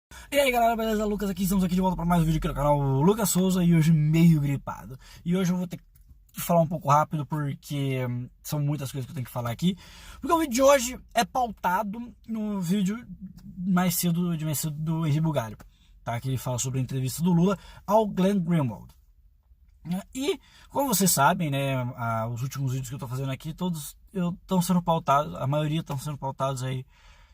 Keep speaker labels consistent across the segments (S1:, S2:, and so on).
S1: E aí galera, beleza? Lucas aqui, estamos aqui de volta para mais um vídeo aqui no canal Lucas Souza e hoje meio gripado. E hoje eu vou ter que falar um pouco rápido porque são muitas coisas que eu tenho que falar aqui. Porque o vídeo de hoje é pautado no vídeo mais cedo do Henri Bugalho, tá? Que ele fala sobre a entrevista do Lula ao Glenn Greenwald. E, como vocês sabem, né, os últimos vídeos que eu tô fazendo aqui, todos estão sendo pautados, a maioria estão sendo pautados aí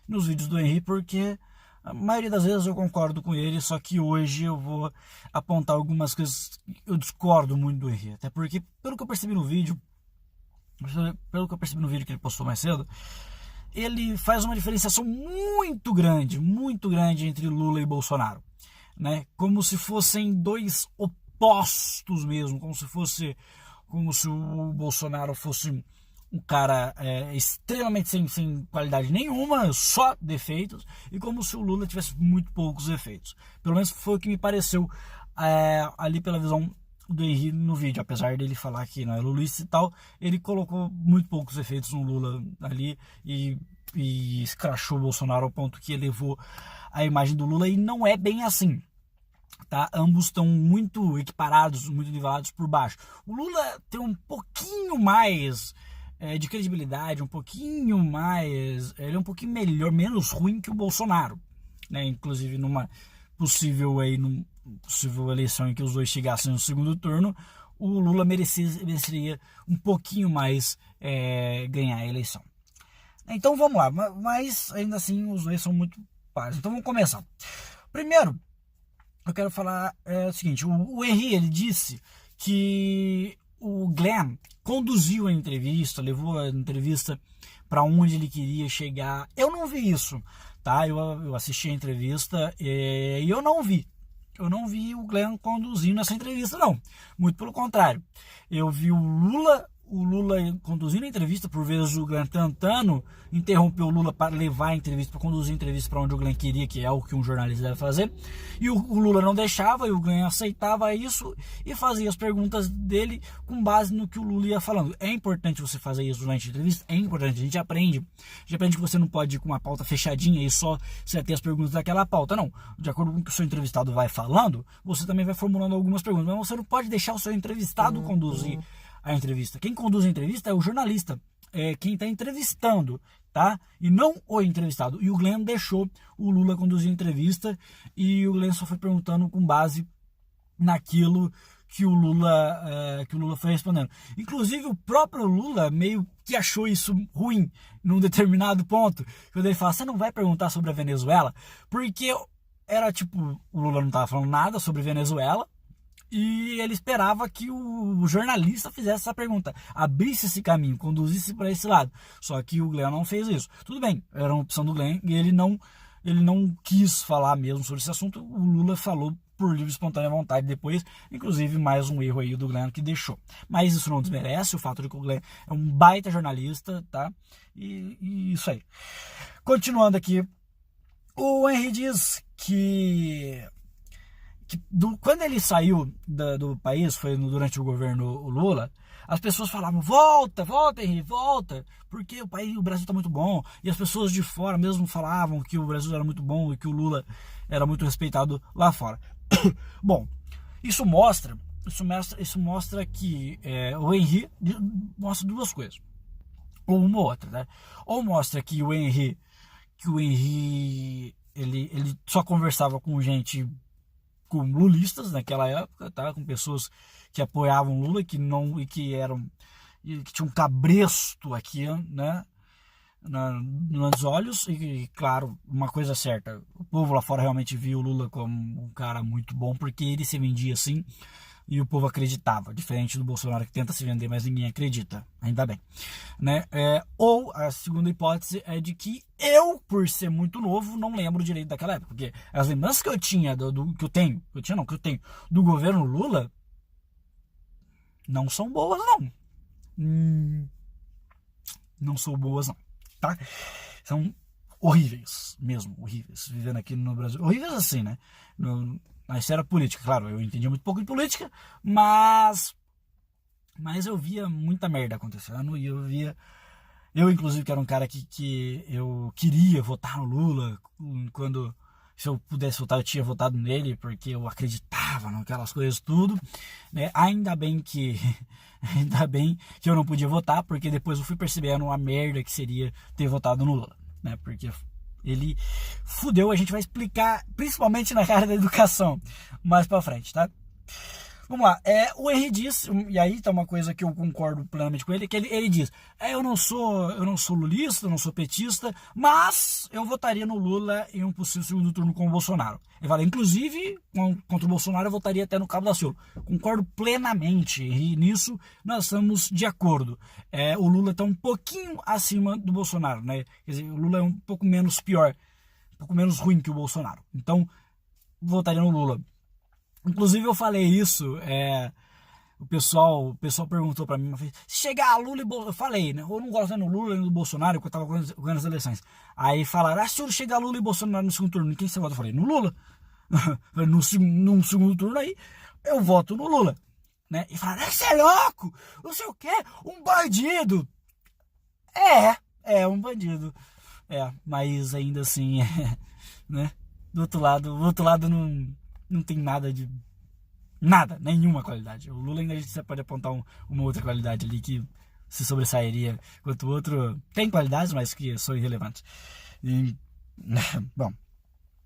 S1: nos vídeos do Henri, porque a maioria das vezes eu concordo com ele, só que hoje eu vou apontar algumas coisas que eu discordo muito do Henri. Até porque, pelo que eu percebi no vídeo que ele postou mais cedo, ele faz uma diferenciação muito grande entre Lula e Bolsonaro, né? Como se fossem dois opostos mesmo, como se o Bolsonaro fosse um cara extremamente sem qualidade nenhuma, só defeitos, e como se o Lula tivesse muito poucos defeitos. Pelo menos foi o que me pareceu ali pela visão do Henri no vídeo. Apesar dele falar que não é lulista e tal, ele colocou muito poucos defeitos no Lula ali e escrachou o Bolsonaro ao ponto que elevou a imagem do Lula, e não é bem assim. Tá? Ambos estão muito equiparados, muito nivelados por baixo. O Lula tem um pouquinho mais de credibilidade, um pouquinho mais, ele é um pouquinho melhor, menos ruim que o Bolsonaro, né? Inclusive numa possível eleição em que os dois chegassem no segundo turno, o Lula mereceria um pouquinho mais ganhar a eleição. Então vamos lá, mas ainda assim os dois são muito pares. Então vamos começar. Primeiro, eu quero falar o seguinte: o Henri, ele disse que o Glenn conduziu a entrevista, levou a entrevista para onde ele queria chegar. Eu não vi isso, tá? Eu assisti a entrevista e eu não vi o Glenn conduzindo essa entrevista, não. Muito pelo contrário. Eu vi o Lula conduzindo a entrevista, por vezes o Glenn tentando interromper o Lula para levar a entrevista, para conduzir a entrevista para onde o Glenn queria, que é o que um jornalista deve fazer, e o Lula não deixava, e o Glenn aceitava isso e fazia as perguntas dele com base no que o Lula ia falando. É importante você fazer isso durante a entrevista, é importante, a gente aprende que você não pode ir com uma pauta fechadinha e só você ter as perguntas daquela pauta, não. De acordo com o que o seu entrevistado vai falando, você também vai formulando algumas perguntas, mas você não pode deixar o seu entrevistado conduzir a entrevista. Quem conduz a entrevista é o jornalista, é quem está entrevistando, tá? E não o entrevistado. E o Glenn deixou o Lula conduzir a entrevista, e o Glenn só foi perguntando com base naquilo que o Lula foi respondendo. Inclusive o próprio Lula meio que achou isso ruim num determinado ponto, quando ele fala: você não vai perguntar sobre a Venezuela? Porque era tipo, o Lula não estava falando nada sobre Venezuela, e ele esperava que o jornalista fizesse essa pergunta, abrisse esse caminho, conduzisse para esse lado. Só que o Glenn não fez isso. Tudo bem, era uma opção do Glenn, e ele não quis falar mesmo sobre esse assunto. O Lula falou por livre e espontânea vontade depois, inclusive mais um erro aí do Glenn que deixou. Mas isso não desmerece o fato de que o Glenn é um baita jornalista, tá? E isso aí. Continuando aqui, o Henri diz que quando ele saiu do país, foi durante o governo Lula, as pessoas falavam: volta, Henri, volta, porque o Brasil está muito bom. E as pessoas de fora mesmo falavam que o Brasil era muito bom e que o Lula era muito respeitado lá fora. Bom, isso mostra que o Henri mostra duas coisas, ou uma ou outra, né? Ou mostra que o Henri ele só conversava com gente, com lulistas naquela época, tá? Com pessoas que apoiavam Lula, que tinham um cabresto aqui, né? Nos olhos. E claro, uma coisa certa: o povo lá fora realmente viu o Lula como um cara muito bom, porque ele se vendia assim e o povo acreditava, diferente do Bolsonaro, que tenta se vender, mas ninguém acredita, ainda bem, né? Ou a segunda hipótese é de que eu, por ser muito novo, não lembro direito daquela época, porque as lembranças que eu tinha que eu tenho do governo Lula não são boas, não. Não são boas, não, tá? São horríveis mesmo, horríveis, vivendo aqui no Brasil, horríveis assim, né? Na esfera política, claro, eu entendia muito pouco de política, mas eu via muita merda acontecendo, e eu inclusive, que era um cara que eu queria votar no Lula quando Se eu pudesse votar, eu tinha votado nele, porque eu acreditava naquelas coisas tudo, né? Ainda bem que eu não podia votar, porque depois eu fui percebendo a merda que seria ter votado no Lula, né? Porque ele fudeu, a gente vai explicar, principalmente na área da educação, mais pra frente, tá? Vamos lá, o Henry diz, e aí tá uma coisa que eu concordo plenamente com ele, que ele diz, eu não sou lulista, eu não sou petista, mas eu votaria no Lula em um possível segundo turno com o Bolsonaro. Ele fala, inclusive, contra o Bolsonaro eu votaria até no Cabo da Ciolo. Concordo plenamente, e nisso nós estamos de acordo. O Lula tá um pouquinho acima do Bolsonaro, né? Quer dizer, o Lula é um pouco menos pior, um pouco menos ruim que o Bolsonaro. Então, votaria no Lula. Inclusive eu falei isso, o pessoal perguntou pra mim, se chegar a Lula e Bolsonaro, eu falei, né, eu não gosto do Lula nem do Bolsonaro, porque eu tava ganhando as eleições. Aí falaram, se chegar Lula e Bolsonaro no segundo turno, em quem você vota? Eu falei, no Lula. No segundo turno aí, eu voto no Lula. Né? E falaram, você é louco, não sei o que, um bandido. Um bandido. Mas ainda assim, né? Do outro lado não tem nada, nenhuma qualidade. O Lula ainda você pode apontar uma outra qualidade ali que se sobressairia, enquanto o outro tem qualidades, mas que são irrelevantes. E, bom,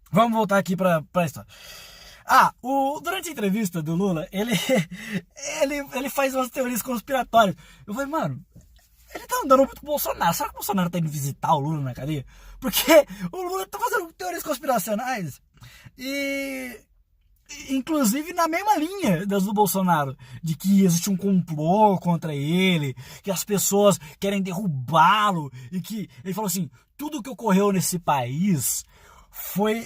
S1: vamos voltar aqui para a história. Durante a entrevista do Lula, ele faz umas teorias conspiratórias. Eu falei, mano, ele tá andando muito com o Bolsonaro. Será que o Bolsonaro tá indo visitar o Lula na cadeia? Porque o Lula tá fazendo teorias conspiracionais e inclusive na mesma linha das do Bolsonaro, de que existe um complô contra ele, que as pessoas querem derrubá-lo, e que ele falou assim, tudo que ocorreu nesse país foi,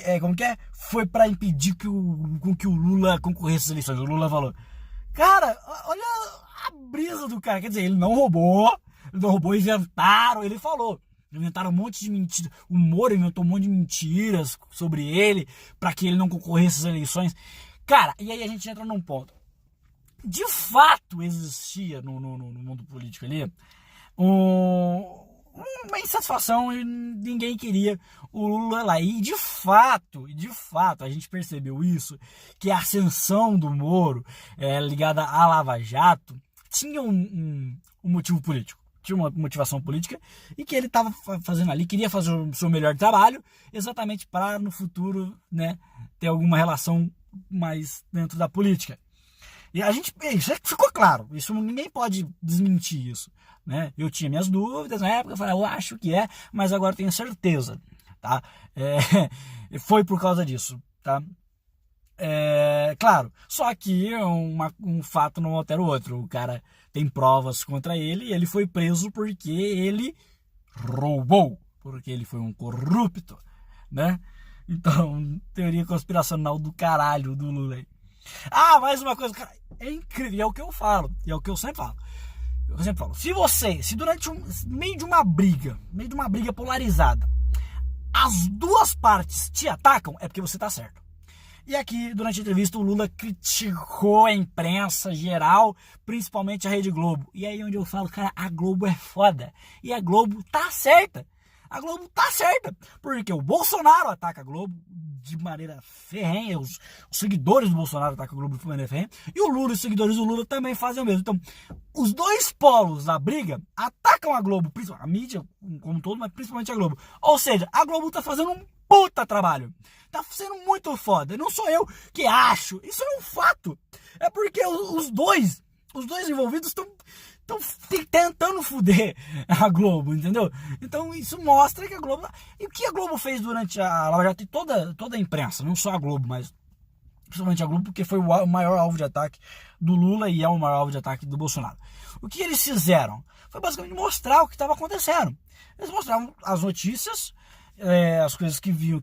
S1: foi para impedir que o Lula concorresse às eleições. O Lula falou, cara, olha a brisa do cara, quer dizer, ele não roubou, inventaram um monte de mentiras, o Moro inventou um monte de mentiras sobre ele, para que ele não concorresse às eleições. Cara, e aí a gente entra num ponto. De fato existia no mundo político ali uma insatisfação e ninguém queria o Lula lá. E de fato, a gente percebeu isso, que a ascensão do Moro ligada à Lava Jato tinha um motivo político. Tinha uma motivação política e que ele estava fazendo ali, queria fazer o seu melhor trabalho, exatamente para no futuro, né, ter alguma relação mais dentro da política. E isso ficou claro, isso ninguém pode desmentir isso, né? Eu tinha minhas dúvidas na época, eu falei, eu acho que mas agora tenho certeza, tá? Foi por causa disso, tá? Claro, só que um fato não altera o outro. O cara tem provas contra ele e ele foi preso porque ele roubou, porque ele foi um corrupto, né? Então, teoria conspiracional do caralho do Lula aí. Mais uma coisa, cara, é incrível, é o que eu falo, é o que eu sempre falo. Se durante meio de uma briga polarizada, as duas partes te atacam, é porque você tá certo. E aqui, durante a entrevista, o Lula criticou a imprensa geral, principalmente a Rede Globo. E aí onde eu falo, cara, a Globo é foda. E a Globo tá certa. Porque o Bolsonaro ataca a Globo de maneira ferrenha, os seguidores do Bolsonaro atacam a Globo de maneira ferrenha, e o Lula e os seguidores do Lula também fazem o mesmo. Então, os dois polos da briga atacam a Globo, a mídia como um todo, mas principalmente a Globo. Ou seja, a Globo tá fazendo um puta trabalho. Tá sendo muito foda. Não sou eu que acho. Isso é um fato. É porque os dois envolvidos estão tentando foder a Globo, entendeu? Então isso mostra que a Globo... E o que a Globo fez durante a Lava Jato e toda a imprensa, não só a Globo, mas principalmente a Globo, porque foi o maior alvo de ataque do Lula e é o maior alvo de ataque do Bolsonaro. O que eles fizeram? Foi basicamente mostrar o que estava acontecendo. Eles mostravam as notícias, as coisas que viam,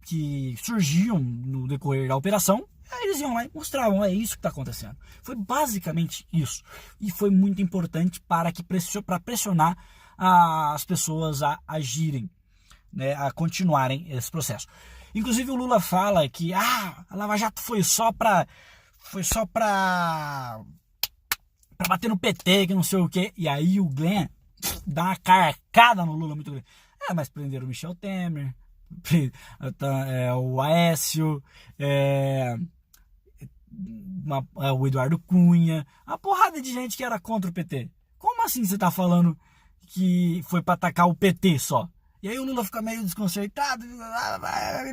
S1: que surgiam no decorrer da operação. Aí eles iam lá e mostravam, é isso que está acontecendo. Foi basicamente isso. E foi muito importante para pressionar as pessoas a agirem, né, a continuarem esse processo. Inclusive o Lula fala que a Lava Jato foi só para bater no PT, que não sei o quê. E aí o Glenn dá uma carcada no Lula muito grande. Mas prenderam o Michel Temer, O Aécio, o Eduardo Cunha, uma porrada de gente que era contra o PT. Como assim você tá falando que foi para atacar o PT só? E aí o Lula fica meio desconcertado,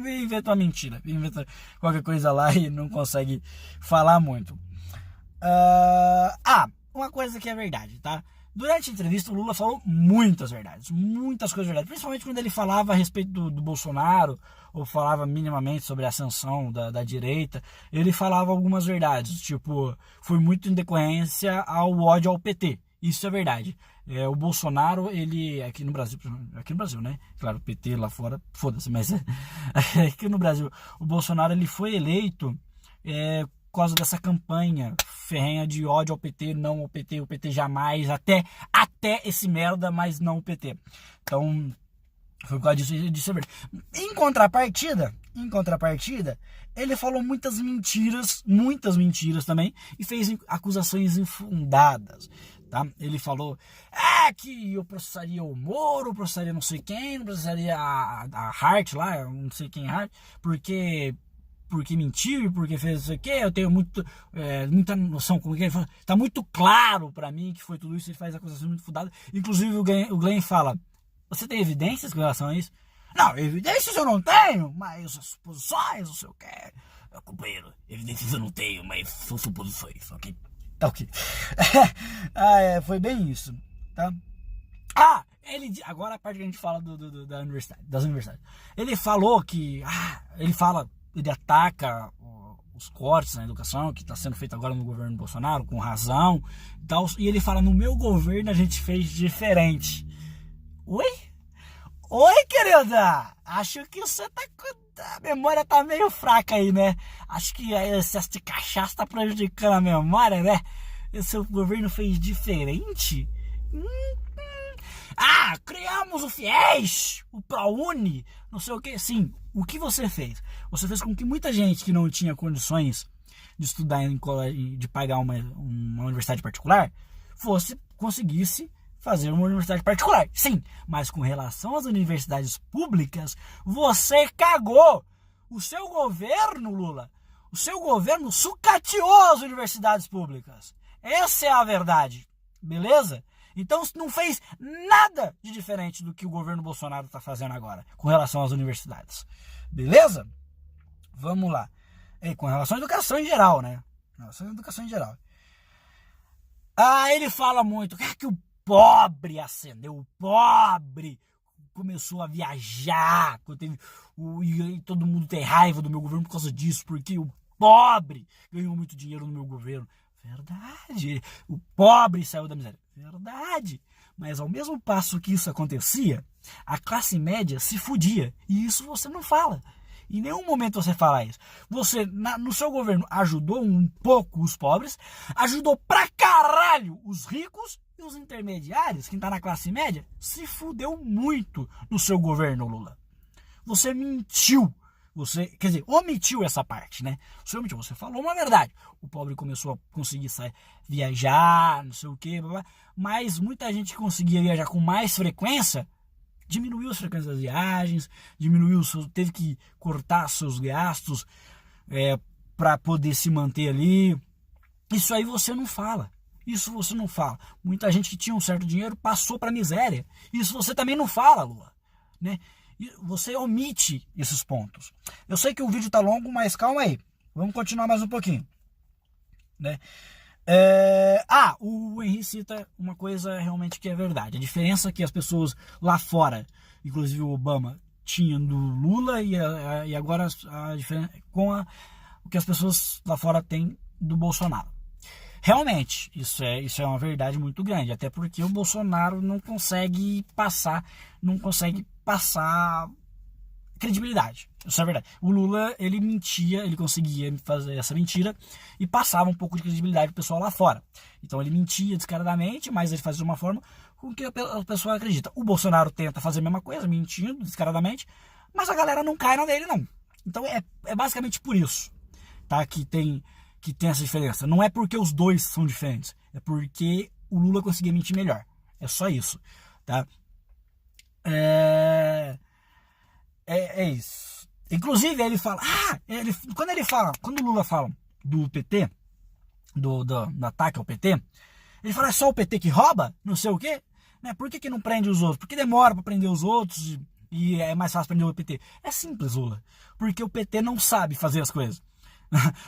S1: inventa uma mentira, inventa qualquer coisa lá e não consegue falar muito. Uma coisa que é verdade, tá? Durante a entrevista o Lula falou muitas verdades, muitas coisas verdades, principalmente quando ele falava a respeito do Bolsonaro, ou falava minimamente sobre a ascensão da direita, ele falava algumas verdades, tipo, foi muito em decorrência ao ódio ao PT, isso é verdade. O Bolsonaro, ele, aqui no Brasil, né? Claro, o PT lá fora, foda-se, mas aqui no Brasil, o Bolsonaro, ele foi eleito por causa dessa campanha ferrenha de ódio ao PT, não ao PT, o PT jamais, até esse merda, mas não o PT. Então, foi por causa disso, ele disse a verdade. Em contrapartida, ele falou muitas mentiras também, e fez acusações infundadas. Tá? Ele falou que eu processaria o Moro, processaria não sei quem, processaria a Hart lá, não sei quem Hart, porque mentiu e porque fez isso aqui, eu tenho muita noção, como que ele fala, tá muito claro pra mim que foi tudo isso, ele faz acusações muito fundadas, inclusive o Glenn fala, você tem evidências com relação a isso? Não, evidências eu não tenho, mas suposições, não sei o que, companheiro, evidências eu não tenho, mas são suposições, ok? Tá ok. Foi bem isso, tá? Agora a parte que a gente fala das universidades. Ele falou que, ele ataca os cortes na educação que está sendo feito agora no governo Bolsonaro, com razão, e ele fala, no meu governo a gente fez diferente. Oi, querida! Acho que você a memória tá meio fraca aí, né? Acho que o excesso de cachaça tá prejudicando a memória, né? O seu governo fez diferente? Criamos o FIES, o ProUni, não sei o que. Sim, o que você fez? Você fez com que muita gente que não tinha condições de estudar em colégio, de pagar uma universidade particular, conseguisse fazer uma universidade particular. Sim, mas com relação às universidades públicas, você cagou. O seu governo, Lula, o seu governo sucateou as universidades públicas. Essa é a verdade, beleza? Então não fez nada de diferente do que o governo Bolsonaro está fazendo agora com relação às universidades. Beleza? Vamos lá. Com relação à educação em geral, né? Ele fala muito que o pobre acendeu, o pobre começou a viajar, e todo mundo tem raiva do meu governo por causa disso, porque o pobre ganhou muito dinheiro no meu governo. Verdade. O pobre saiu da miséria. Verdade. Mas ao mesmo passo que isso acontecia, a classe média se fudia. E isso você não fala. Em nenhum momento você fala isso. Você, no seu governo, ajudou um pouco os pobres, ajudou pra caralho os ricos, e os intermediários, quem tá na classe média, se fudeu muito no seu governo, Lula. Você mentiu. Você, omitiu essa parte, né? Você falou uma verdade. O pobre começou a conseguir viajar, não sei o quê, blá, blá, mas muita gente que conseguia viajar com mais frequência diminuiu as frequências das viagens, teve que cortar seus gastos para poder se manter ali. Isso aí você não fala. Muita gente que tinha um certo dinheiro passou para miséria. Isso você também não fala, Lula, né? Você omite esses pontos. Eu sei que o vídeo tá longo, mas calma aí. Vamos continuar mais um pouquinho, né? O Henry cita uma coisa realmente que é verdade. A diferença que as pessoas lá fora, inclusive o Obama, tinham do Lula e agora a diferença o que as pessoas lá fora têm do Bolsonaro. Realmente, isso é uma verdade muito grande, até porque o Bolsonaro não consegue passar credibilidade. Isso é verdade. O Lula, ele mentia, ele conseguia fazer essa mentira e passava um pouco de credibilidade pro pessoal lá fora. Então ele mentia descaradamente, mas ele fazia de uma forma com que a pessoa acredita. O Bolsonaro tenta fazer a mesma coisa, mentindo descaradamente, mas a galera não cai na dele, não. Então é basicamente por isso, tá? Que tem essa diferença. Não é porque os dois são diferentes, é porque o Lula conseguia mentir melhor. É só isso, tá? É isso. Inclusive, ele fala, quando o Lula fala do PT, do ataque ao PT, ele fala, é só o PT que rouba, não sei o quê, né? Por que não prende os outros? Porque demora para prender os outros e é mais fácil prender o PT. É simples, Lula, porque o PT não sabe fazer as coisas.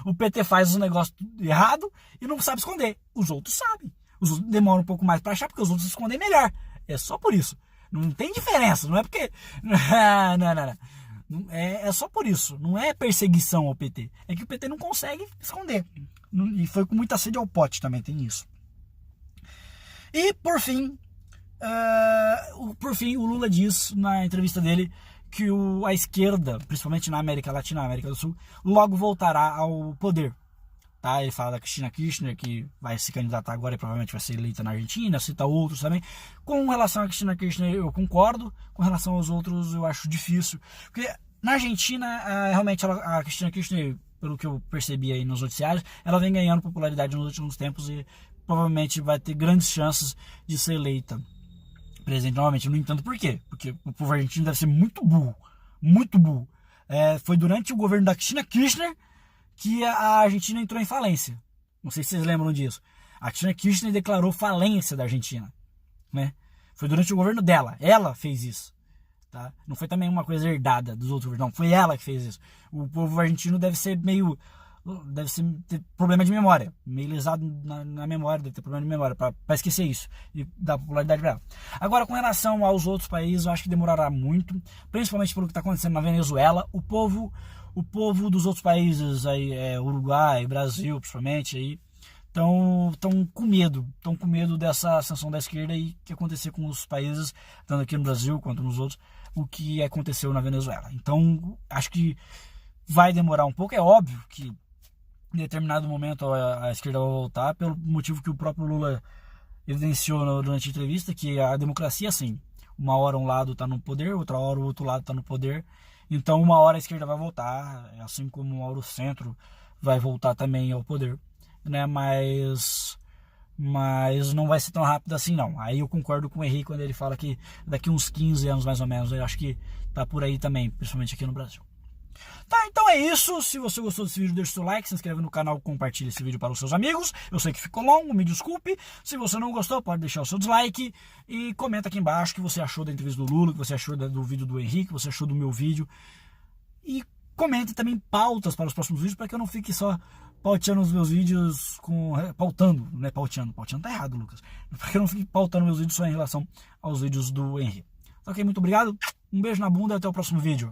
S1: O PT faz os negócios errado e não sabe esconder. Os outros sabem. Os outros demoram um pouco mais para achar porque os outros escondem melhor. É só por isso. Não tem diferença, não é porque... Não. É só por isso. Não é perseguição ao PT. É que o PT não consegue esconder. E foi com muita sede ao pote também, tem isso. E, por fim, o Lula diz na entrevista dele que a esquerda, principalmente na América Latina, na América do Sul, logo voltará ao poder. Tá? Ele fala da Cristina Kirchner, que vai se candidatar agora e provavelmente vai ser eleita na Argentina, cita outros também. Com relação a Cristina Kirchner, eu concordo. Com relação aos outros, eu acho difícil. Porque na Argentina, realmente, a Cristina Kirchner, pelo que eu percebi aí nos noticiários, ela vem ganhando popularidade nos últimos tempos e provavelmente vai ter grandes chances de ser eleita presidente novamente. Eu não entendo por quê. Porque o povo argentino deve ser muito burro. Muito burro. Foi durante o governo da Cristina Kirchner que a Argentina entrou em falência. Não sei se vocês lembram disso. A Cristina Kirchner declarou falência da Argentina, né? Foi durante o governo dela. Ela fez isso. Tá? Não foi também uma coisa herdada dos outros governos. Não, foi ela que fez isso. O povo argentino deve ter problema de memória, meio lesado na memória, deve ter problema de memória para esquecer isso e dar popularidade para ela. Agora, com relação aos outros países, eu acho que demorará muito, principalmente pelo que está acontecendo na Venezuela. O povo dos outros países aí, Uruguai, Brasil, principalmente aí, estão com medo dessa ascensão da esquerda e que acontecer com os países, tanto aqui no Brasil quanto nos outros, o que aconteceu na Venezuela. Então, acho que vai demorar um pouco. É óbvio que em determinado momento a esquerda vai voltar, pelo motivo que o próprio Lula evidenciou durante a entrevista, que a democracia, assim, uma hora um lado está no poder, outra hora o outro lado está no poder, então uma hora a esquerda vai voltar, assim como uma hora o centro vai voltar também ao poder, né? Mas não vai ser tão rápido assim, não. Aí eu concordo com o Henrique quando ele fala que daqui uns 15 anos mais ou menos, eu acho que tá por aí também, principalmente aqui no Brasil. Tá, então é isso. Se você gostou desse vídeo, deixa o seu like, se inscreve no canal, compartilha esse vídeo para os seus amigos. Eu sei que ficou longo, me desculpe. Se você não gostou, pode deixar o seu dislike e comenta aqui embaixo o que você achou da entrevista do Lula, o que você achou do vídeo do Henrique, o que você achou do meu vídeo. E comente também pautas para os próximos vídeos, para que eu não fique só pauteando os meus vídeos pautando, né? Pauteando tá errado, Lucas. Para que eu não fique pautando meus vídeos só em relação aos vídeos do Henrique. Ok, muito obrigado. Um beijo na bunda e até o próximo vídeo.